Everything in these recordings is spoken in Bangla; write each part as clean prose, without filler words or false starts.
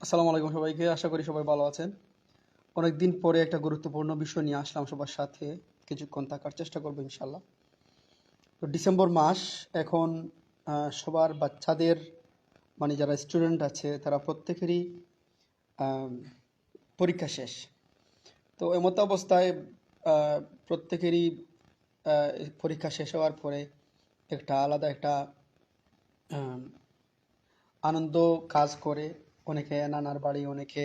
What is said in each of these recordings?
আসসালামু আলাইকুম সবাইকে। আশা করি সবাই ভালো আছেন। অনেকদিন পরে একটা গুরুত্বপূর্ণ বিষয় নিয়ে আসলাম সবার সাথে। কিছুক্ষণ থাকার চেষ্টা করব ইনশাআল্লাহ। তো ডিসেম্বর মাস এখন সবার বাচ্চাদের মানে যারা স্টুডেন্ট আছে তারা প্রত্যেকেরই আম পরীক্ষা শেষ। তো এমত অবস্থায় আ প্রত্যেকেরই পরীক্ষা শেষ হওয়ার পরে একটা আলাদা একটা আম আনন্দ কাজ করে। অনেকে নানার বাড়ি, অনেকে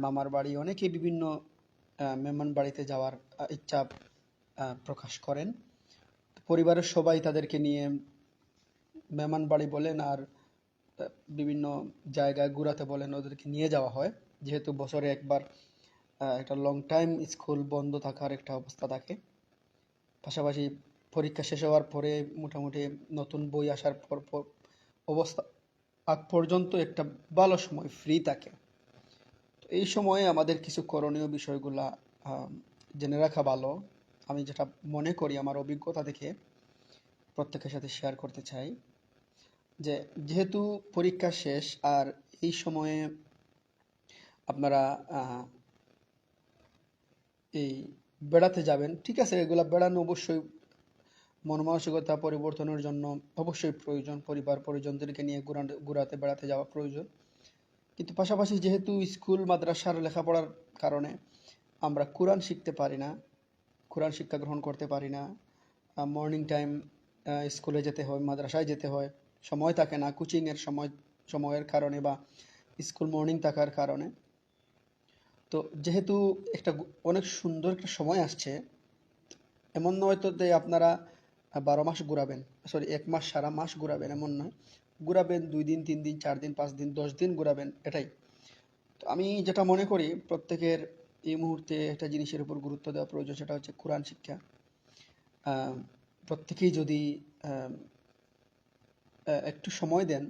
মামার বাড়ি, অনেকে বিভিন্ন মেহমান বাড়িতে যাওয়ার ইচ্ছা প্রকাশ করেন। পরিবারের সবাই তাদেরকে নিয়ে মেহমান বাড়ি বলেন আর বিভিন্ন জায়গায় ঘোরাতে বলেন, ওদেরকে নিয়ে যাওয়া হয়। যেহেতু বছরে একবার একটা লং টাইম স্কুল বন্ধ থাকার একটা অবস্থা থাকে। পাশাপাশি পরীক্ষা শেষ হওয়ার পরে মোটামুটি নতুন বই আসার পর অবস্থা আগ পর্যন্ত একটা ভালো সময় ফ্রি থাকে। তো এই সময়ে আমাদের কিছু করণীয় বিষয়গুলা আম, জেনে রাখা ভালো। আমি যেটা মনে করি আমার অভিজ্ঞতা থেকে প্রত্যেকের সাথে শেয়ার করতে চাই যে যেহেতু পরীক্ষা শেষ আর এই সময়ে আপনারা আহ, এই বেড়াতে যাবেন, ঠিক আছে, এগুলা বেড়ানো অবশ্যই মন মানসিকতা পরিবর্তনের জন্য অবশ্যই প্রয়োজন। পরিবার পরিজনদেরকে নিয়ে ঘোরাতে বেড়াতে যাওয়া প্রয়োজন। কিন্তু পাশাপাশি যেহেতু স্কুল মাদ্রাসার লেখাপড়ার কারণে আমরা কোরআন শিখতে পারি না, কোরআন শিক্ষা গ্রহণ করতে পারি না। মর্নিং টাইম স্কুলে যেতে হয়, মাদ্রাসায় যেতে হয়, সময় থাকে না কোচিংয়ের সময়ের কারণে বা স্কুল মর্নিং থাকার কারণে। তো যেহেতু একটা অনেক সুন্দর একটা সময় আসছে, এমন নয় তো যে আপনারা 12 মাস ঘুরাবেন, সরি 1 মাস সারা মাস ঘুরাবেন এমন নয়। ঘুরাবেন 2 দিন, 3 দিন, 4 দিন, 5 দিন, 10 দিন ঘুরাবেন, এটাই। তো আমি যেটা মনে করি প্রত্যেকের এই মুহূর্তে একটা জিনিসের উপর গুরুত্ব দেওয়া প্রয়োজন, সেটা হচ্ছে কোরআন শিক্ষা। আহ, প্রত্যেকেই যদি আহ, একটু সময় দেন,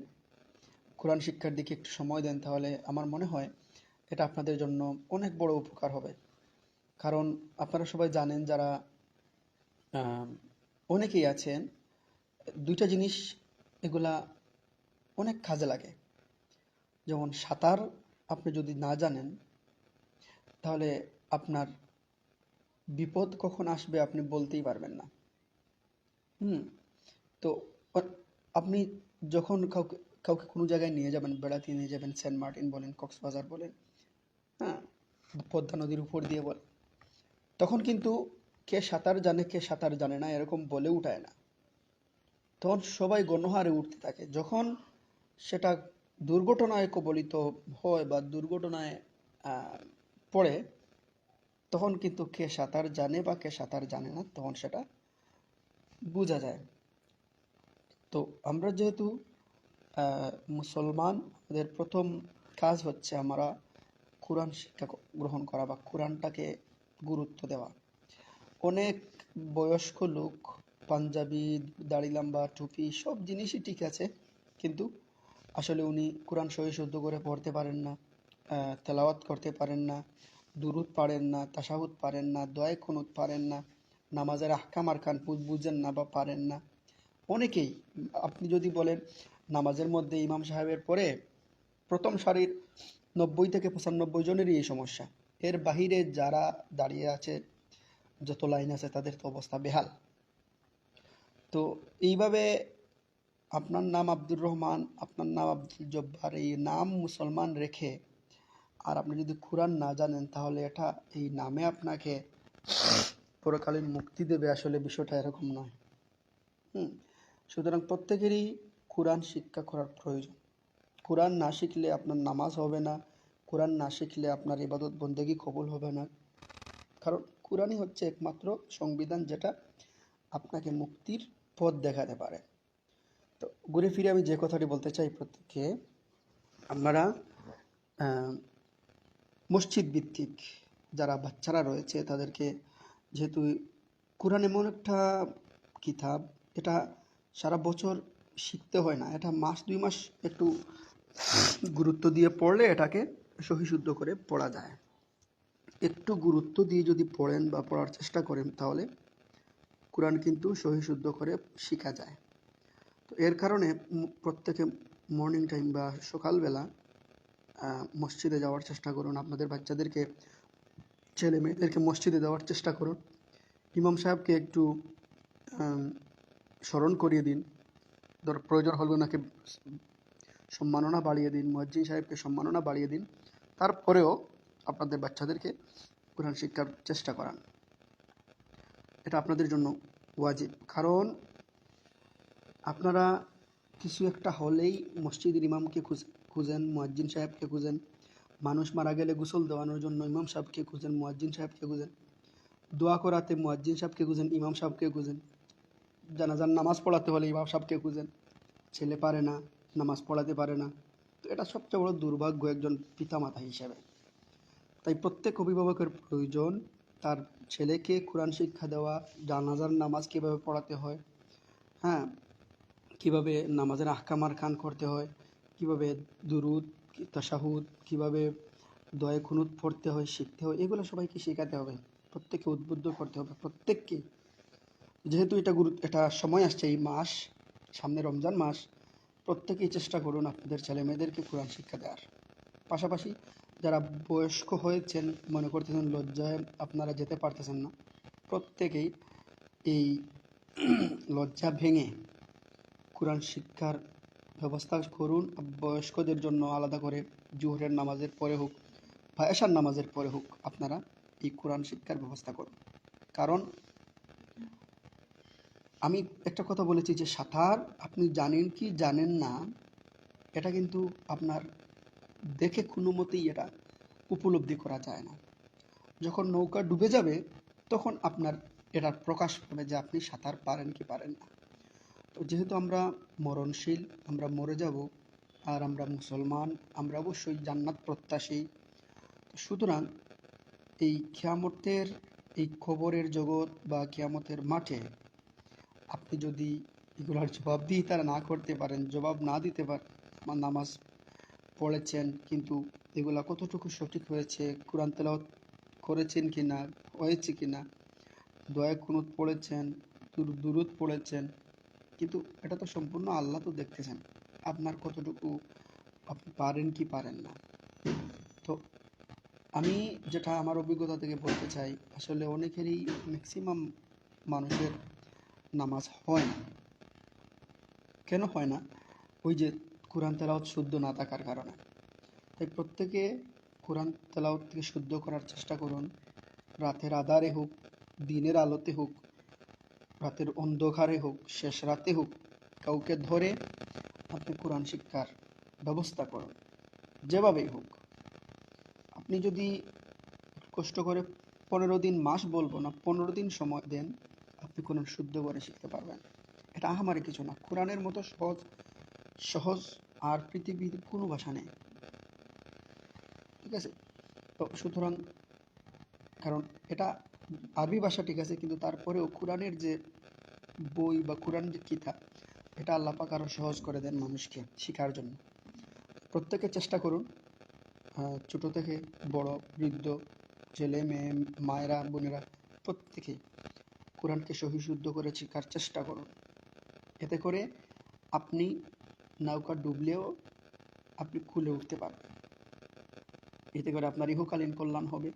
কোরআন শিক্ষার দিকে একটু সময় দেন, তাহলে আমার মনে হয় এটা আপনাদের জন্য অনেক বড় উপকার হবে। কারণ আপনারা সবাই জানেন, যারা আহ, অনেকেই আছেন, দুইটা জিনিস এগুলা অনেক কাজে লাগে। যেমন সাঁতার আপনি যদি না জানেন, তাহলে আপনার বিপদ কখন আসবে আপনি বলতেই পারবেন না। হুম। তো আপনি যখন কাউকে কাউকে কোনো জায়গায় নিয়ে যাবেন, বেড়াতে নিয়ে যাবেন, সেন্ট মার্টিন বলেন, কক্সবাজার বলেন, হ্যাঁ, পদ্মা নদীর উপর দিয়ে বলেন, তখন কিন্তু কে সাঁতার জানে কে সাঁতার জানে না এরকম বলে উঠায় না। তখন সবাই গণহারে উঠতে থাকে। যখন সেটা দুর্ঘটনায় কবলিত হয় বা দুর্ঘটনায় আহ, পড়ে, তখন কিন্তু কে সাঁতার জানে বা কে সাঁতার জানে না তখন সেটা বোঝা যায়। তো আমরা যেহেতু মুসলমান, আমাদের প্রথম কাজ হচ্ছে আমরা কোরআন শিক্ষা গ্রহণ করা বা কোরআনটাকে গুরুত্ব দেওয়া। অনেক বয়স্ক লোক পাঞ্জাবি, দাড়ি লম্বা, টুপি সব জিনিসই ঠিক আছে, কিন্তু আসলে উনি কোরআন সহি শুদ্ধ করে পড়তে পারেন না, তেলাওয়াত করতে পারেন না, দুরুদ পারেন না, তাশাহুদ পারেন না, দোয়া কুনুত পারেন না, নামাজের আহকাম আরকান বুঝেন না বা পারেন না। অনেকেই, আপনি যদি বলেন নামাজের মধ্যে ইমাম সাহেবের পরে প্রথম সারির 90 থেকে 95 জনেরই এই সমস্যা। এর বাহিরে যারা দাঁড়িয়ে আছে, যত লাইন আছে, তাদের তো অবস্থা বেহাল। তো এইভাবে আপনার নাম আব্দুর রহমান, আপনার নাম আব্দুল জব্বার, এই নাম মুসলমান রেখে আর আপনি যদি কোরআন না জানেন, তাহলে এটা এই নামে আপনাকে পরকালীন মুক্তি দেবে, আসলে বিষয়টা এরকম নয়। হুম। সুতরাং প্রত্যেকেরই কোরআন শিক্ষা করার প্রয়োজন। কোরআন না শিখলে আপনার নামাজ হবে না, কোরআন না শিখলে আপনার ইবাদত বন্দেগী কবুল হবে না। কারণ কোরআনই হচ্ছে একমাত্র সংবিধান যেটা আপনাকে মুক্তির পথ দেখাতে পারে। তো ঘুরে ফিরে আমি যে কথাটি বলতে চাই প্রত্যেককে, আপনারা আহ, মসজিদ ভিত্তিক যারা বাচ্চারা রয়েছে তাদেরকে, যেহেতু কোরআন এমন একটা কিতাব, এটা সারা বছর শিখতে হয় না, এটা মাস 2 মাস একটু গুরুত্ব দিয়ে পড়লে এটাকে সহিশুদ্ধ করে পড়া যায়। একটু গুরুত্ব দিয়ে যদি পড়েন বা পড়ার চেষ্টা করেন, তাহলে কোরআন কিন্তু সহিশুদ্ধ করে শেখা যায়। তো এর কারণে প্রত্যেকে মর্নিং টাইম বা সকালবেলা মসজিদে যাওয়ার চেষ্টা করুন, আপনাদের বাচ্চাদেরকে ছেলে মেয়েদেরকে মসজিদে দেওয়ার চেষ্টা করুন। ইমাম সাহেবকে একটু স্মরণ করিয়ে দিন, প্রয়োজন হলে ওনাকে সম্মাননা বাড়িয়ে দিন, মুয়াজ্জিন সাহেবকে সম্মাননা বাড়িয়ে দিন। তারপরেও আপনাদের বাচ্চাদেরকে কোরআন শিক্ষার চেষ্টা করান। এটা আপনাদের জন্য ওয়াজিব। কারণ আপনারা কিছু একটা হলেই মসজিদের ইমামকে খুঁজেন, মুয়াজ্জিন সাহেবকে খুঁজেন, মানুষ মারা গেলে গোসল দেওয়ানোর জন্য ইমাম সাহেবকে খুঁজেন, মুয়াজ্জিন সাহেবকে খুঁজেন, দোয়া করাতে মুয়াজ্জিন সাহেবকে খুঁজেন, ইমাম সাহেবকে খুঁজেন, জানাজার নামাজ পড়াতে হলে ইমাম সাহেবকে খুঁজেন। ছেলে পারে না, নামাজ পড়াতে পারে না, তো এটা সবচেয়ে বড় দুর্ভাগ্য একজন পিতামাতা হিসেবে। তাই প্রত্যেক অভিভাবকের প্রয়োজন তার ছেলেকে কোরআন শিক্ষা দেওয়া, জানাজার নামাজ কীভাবে পড়াতে হয়, হ্যাঁ, কীভাবে নামাজের আহকাম আরকান করতে হয়, কীভাবে দুরুদ, তাশাহুদ, কীভাবে দোয়া কুনুত পড়তে হয়, শিখতে হয়, এগুলো সবাইকে শেখাতে হবে, প্রত্যেককে উদ্বুদ্ধ করতে হবে, প্রত্যেককে। যেহেতু এটা সময় আসছে, এই মাস সামনে রমজান মাস, প্রত্যেকেই চেষ্টা করুন আপনাদের ছেলে মেয়েদেরকে কোরআন শিক্ষা দেওয়ার। পাশাপাশি যারা বয়স্ক হয়েছেন, মনে করতেছেন লজ্জায় আপনারা যেতে পারতেছেন না, প্রত্যেকেই এই লজ্জা ভেঙে কোরআন শিক্ষার ব্যবস্থা করুন। বয়স্কদের জন্য আলাদা করে জোহরের নামাজের পরে হোক বা এশার নামাজের পরে হোক আপনারা এই কোরআন শিক্ষার ব্যবস্থা করুন। কারণ আমি একটা কথা বলেছি যে সাঁতার আপনি জানেন কি জানেন না, এটা কিন্তু আপনার দেখে কোনো মতেই এটা উপলব্ধি করা যায় না। যখন নৌকা ডুবে যাবে তখন আপনার এটার প্রকাশ পাবে যে আপনি সাঁতার পারেন কি পারেন না। তো যেহেতু আমরা মরণশীল, আমরা মরে যাব, আর আমরা মুসলমান, আমরা অবশ্যই জান্নাত প্রত্যাশী। সুতরাং এই কিয়ামতের এই খবরের জগৎ বা কিয়ামতের মাঠে আপনি যদি এগুলার জবাবদিহিতা না করতে পারেন, জবাব না দিতে পারেন, আমার নামাজ পড়েছেন কিন্তু এগুলা কতটুকু সঠিক হয়েছে, কোরআন তেলাওয়াত করেছেন কি না, হয়েছে কি না, দোয়া কুনুত পড়েছেন, দুরুদ পড়েছেন, কিন্তু এটা তো সম্পূর্ণ আল্লাহ তো দেখতেছেন আপনার কতটুকু আপনি পারেন কি পারেন না। তো আমি যেটা আমার অভিজ্ঞতা থেকে বলতে চাই, আসলে অনেকেরই ম্যাক্সিমাম মানুষের নামাজ হয় না। কেন হয় না? ওই যে কোরআন তেলাওয়াত শুদ্ধ না থাকার কারণে। তাই প্রত্যেকে কোরআন তেলাওয়াত থেকে শুদ্ধ করার চেষ্টা করুন। রাতের আধারে হোক, দিনের আলোতে হোক, রাতের অন্ধকারে হোক, শেষ রাতে হোক, কাউকে ধরে আপনি কোরআন শিক্ষার ব্যবস্থা করুন, যেভাবেই হোক। আপনি যদি কষ্ট করে 15 দিন, মাস বলবো না, 15 দিন সময় দেন, আপনি কোরআন শুদ্ধ করে শিখতে পারবেন। এটা আহামরি কিছু না, কোরআনের মতো সহজ সহজ আর পৃথিবীর কোনো ভাষা নেই, ঠিক আছে? তো সুতরাং, কারণ এটা আরবি ভাষা ঠিক আছে, কিন্তু তারপরেও কোরআনের যে বই বা কোরআন যে কিতাব, এটা আল্লাহ পাক আরও সহজ করে দেন মানুষকে শেখার জন্য। প্রত্যেকে চেষ্টা করুন, ছোট থেকে বড়, বৃদ্ধ, ছেলে মেয়ে, মায়েরা, বোনেরা, প্রত্যেকেই কোরআনকে সহি শুদ্ধ করে শেখার চেষ্টা করুন। এতে করে আপনি নৌকা ডুবলেও আপনি খুলে উঠতে পারবেন। এতে করে আপনার ইহকালীন কল্যাণ হবে,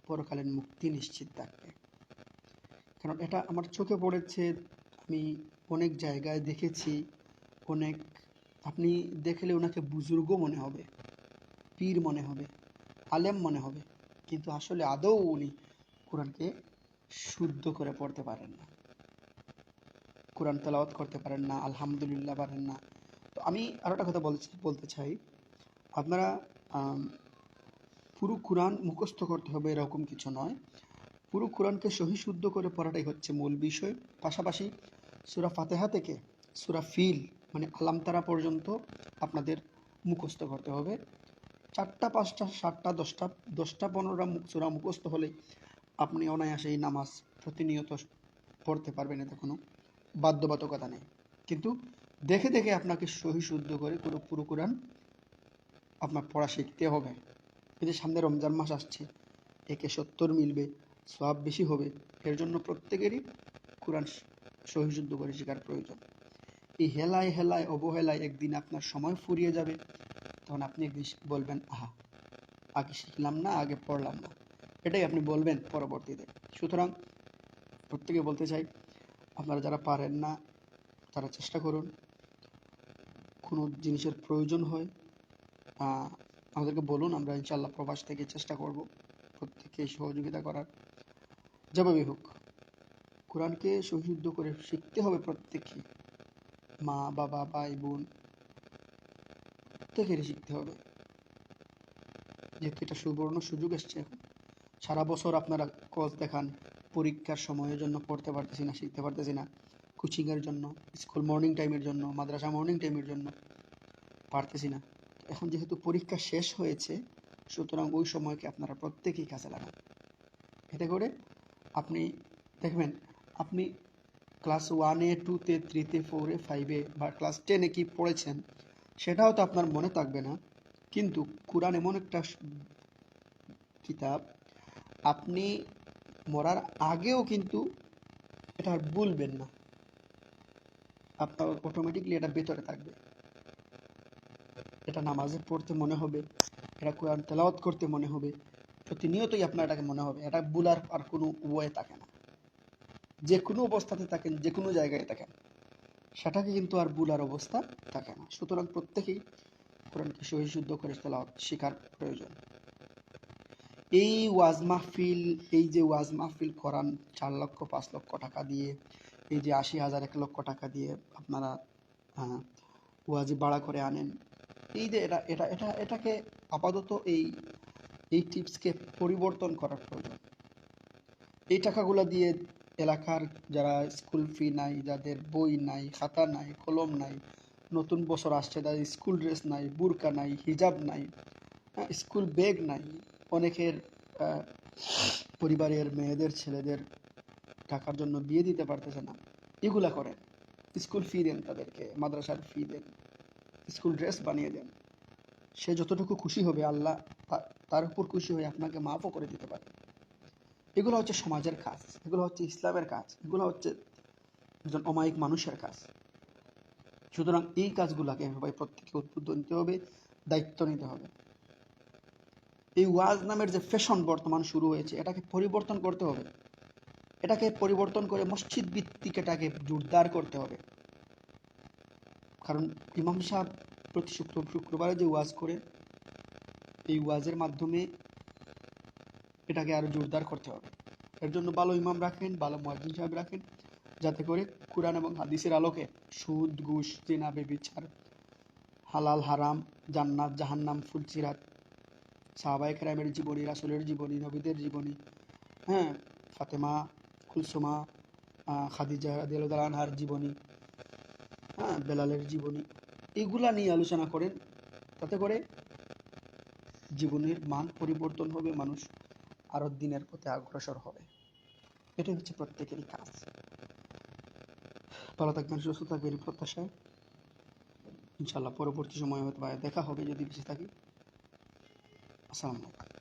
পরকালীন মুক্তি নিশ্চিত থাকবে। কারণ এটা আমার চোখে পড়েছে, আমি অনেক জায়গায় দেখেছি। অনেক, আপনি দেখলে ওনাকে বুজুর্গ মনে হবে, পীর মনে হবে, আলেম মনে হবে, কিন্তু আসলে আদৌ উনি কোরআনকে শুদ্ধ করে পড়তে পারেন না, কোরআন তেলাওয়াত করতে পারেন না, আলহামদুলিল্লাহ পারেন না। তো আমি আরও একটা কথা বলতে চাই, আপনারা পুরো কোরআন মুখস্থ করতে হবে এরকম কিছু নয়, পুরো কোরআনকে সহি শুদ্ধ করে পড়াটাই হচ্ছে মূল বিষয়। পাশাপাশি সূরা ফাতিহা থেকে সূরা ফিল মানে আলাম তারা পর্যন্ত আপনাদের মুখস্থ করতে হবে। 4টা 5টা 7টা 10টা 10টা 15টা সূরা মুখস্থ হলে আপনি অনায়াসে এই নামাজ প্রতিনিয়ত পড়তে পারবেন, এতে কোনো বাধ্যবাধকতা নেই। কিন্তু দেখে দেখে আপনাকে সহি শুদ্ধ করে পুরো কোরআন আপনার পড়া শিখতে হবে। এই যে সামনে রমজান মাস আসছে, একে 70 মিলবে, সওয়াব বেশি হবে, এর জন্য প্রত্যেকেরই কোরআন সহি শুদ্ধ করে শেখার প্রয়োজন। এই হেলায় হেলায় অবহেলায় একদিন আপনার সময় ফুরিয়ে যাবে, তখন আপনি একদিন বলবেন, আহা, আগে শিখলাম না, আগে পড়লাম না, এটাই আপনি বলবেন পরবর্তীতে। সুতরাং প্রত্যেকে বলতে চাই, আপনারা যারা পারেন না তারা চেষ্টা করুন। কোনো জিনিসের প্রয়োজন হয় আমাদেরকে বলুন, আমরা ইনশাল্লাহ প্রবাস থেকে চেষ্টা করব প্রত্যেককে সহযোগিতা করার। যেভাবেই হোক কোরআনকে সহিশুদ্ধ করে শিখতে হবে প্রত্যেককে, মা বাবা ভাই বোন প্রত্যেকেরই শিখতে হবে, যেহেতু এটা সুবর্ণ সুযোগ এসছে এখন। সারা বছর আপনারা কজ দেখান, পরীক্ষার সময়ের জন্য পড়তে পারতেছি না, শিখতে পারতেছি না, কোচিংয়ের জন্য, স্কুল মর্নিং টাইমের জন্য, মাদ্রাসা মর্নিং টাইমের জন্য পারতেছি না। এখন যেহেতু পরীক্ষা শেষ হয়েছে, সুতরাং ওই সময়কে আপনারা প্রত্যেকেই কাজে লাগান। এতে করে আপনি দেখবেন, আপনি ক্লাস 1-এ 2-তে 3-তে 4-এ 5-এ বা ক্লাস 10-এ কি পড়েছেন সেটাও তো আপনার মনে থাকবে না, কিন্তু কোরআন এমন একটা কিতাব, আপনি মরার আগেও কিন্তু এটা আর ভুলবেন না, আপনার অটোমেটিকলি এটা ভেতরে থাকবে। এটা নামাজে পড়তে মনে হবে, এটা কোরআন তেলাওয়াত করতে মনে হবে, প্রতিনিয়তই আপনার এটাকে মনে হবে। এটা ভুলার আর কোনো ওয়ে থাকে না। যে কোনো অবস্থাতে থাকেন, যে কোনো জায়গায় থাকেন, সেটাকে কিন্তু আর ভুলার অবস্থা থাকে না। সুতরাং প্রত্যেকেই কোরআনকে সহিশুদ্ধ করে তেলাওয়াত শেখার প্রয়োজন। এই ওয়াজ মাহফিল, এই যে ওয়াজ মাহফিল করান 4 লক্ষ 5 লক্ষ টাকা দিয়ে, এই যে 80,000 1 লক্ষ টাকা দিয়ে আপনারা ওয়াজি ভাড়া করে আনেন, এই যে এটাকে আপাতত এই টিপসকে পরিবর্তন করার প্রয়োজন। এই টাকাগুলো দিয়ে এলাকার যারা স্কুল ফি নাই, যাদের বই নাই, খাতা নাই, কলম নাই, নতুন বছর আসছে তাদের স্কুল ড্রেস নাই, বুরকা নাই, হিজাব নাই, স্কুল ব্যাগ নাই, অনেকের পরিবারের মেয়েদের ছেলেদের টাকার জন্য বিয়ে দিতে পারতেছে না, এগুলা করেন। স্কুল ফি দেন তাদেরকে, মাদ্রাসার ফি দেন, স্কুল ড্রেস বানিয়ে দেন। সে যতটুকু খুশি হবে আল্লাহ তার উপর খুশি হয়ে আপনাকে মাফও করে দিতে পারে। এগুলো হচ্ছে সমাজের কাজ, এগুলো হচ্ছে ইসলামের কাজ, এগুলো হচ্ছে একজন অমায়িক মানুষের কাজ। সুতরাং এই কাজগুলোকে সবাই প্রত্যেকে উদ্বুদ্ধ নিতে হবে, দায়িত্ব নিতে হবে। এই ওয়াজ নামের যে ফ্যাশন বর্তমান শুরু হয়েছে, এটাকে পরিবর্তন করতে হবে। এটাকে পরিবর্তন করে মসজিদ ভিত্তিক এটাকে জোরদার করতে হবে। কারণ ইমাম সাহেব প্রতি শুক্রবারে যে ওয়াজ করে, এই ওয়াজের মাধ্যমে এটাকে আরো জোরদার করতে হবে। এর জন্য ভালো ইমাম রাখেন, ভালো মুয়াজ্জিন সাহেব রাখেন, যাতে করে কোরআন এবং হাদিসের আলোকে সুদ, ঘুষ, জিনা, ব্যভিচার, হালাল হারাম, জান্নাত জাহান্নাম, ফুলসিরাত, সাহাবায়ে কেরামের জীবনী, রাসূলের জীবনী, নবীদের জীবনী, ফাতেমা, কুলসুমা, খাদিজা রাদিয়াল্লাহু তাআলা আনহার জীবনী, বেলালের জীবনী, এগুলা নিয়ে আলোচনা করেন। তাতে করে জীবনের মান পরিবর্তন হবে, মানুষ আরো দিনের পথে অগ্রসর হবে। এটাই হচ্ছে প্রত্যেকেরই কাজ। ভালো থাকবেন, সুস্থ থাকবেন এই প্রত্যাশায়। ইনশাল্লাহ পরবর্তী সময়ে হয়তো দেখা হবে যদি বেঁচে থাকি। আসসালামু আলাইকুম।